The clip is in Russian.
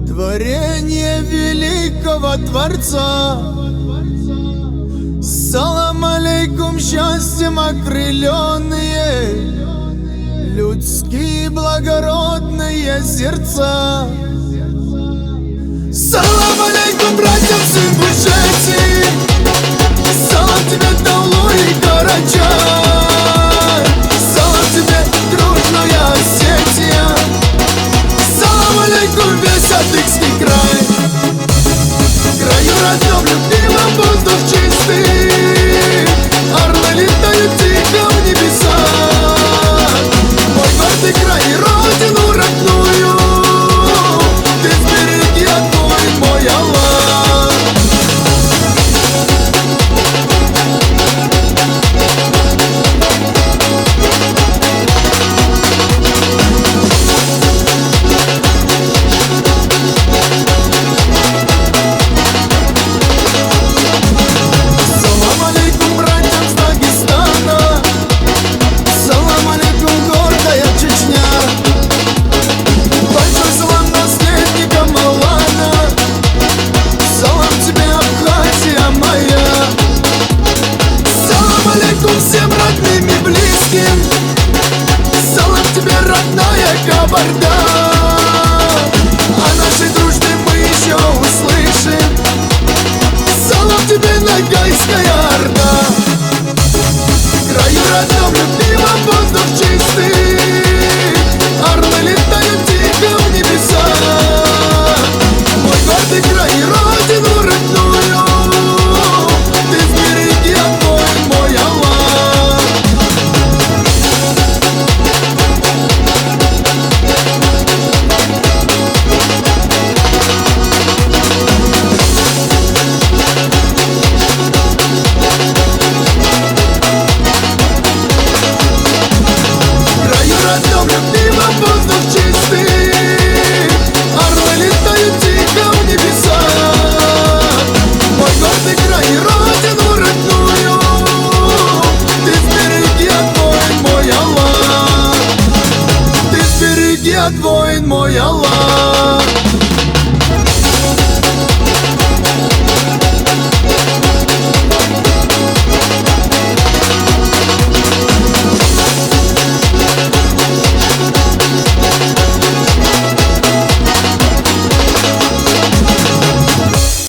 творение великого Творца. Салам алейкум, счастьем окрыленные, людские благородные сердца. Салам алейкум, братьям, сын Бушети, салам тебе, Таулу и Карачай, салам тебе, дружная Осетия, салам алейкум, весь Адыгский край. В краю родном, любимом, воздух чистый, орлы летают тихо в небеса. Мой гордый край и родину родную ты сбереги, огонь мой Аллах. Салам алейкум, братьям с Дагестана, салам алейкум, гордая Чечня. Большой салам наследникам Алана, салам тебе, Абхазия моя. Салам алейкум всем родным и близким, салам тебе, родная Кабарда. О нашей дружбе мы еще услышим, салам тебе, Ногайская Орда. В краю родном, любимом, воздух чистый, орлы летают тихо в небеса. Мой гордый край и родину родную ты сбереги, огонь мой Аллах. В краю родном, любимом, воздух чистый, орлы летают тихо в небеса. Мой гордый край и родину родную ты сбереги, огонь мой Аллах. Ты сбереги, огонь мой Аллах.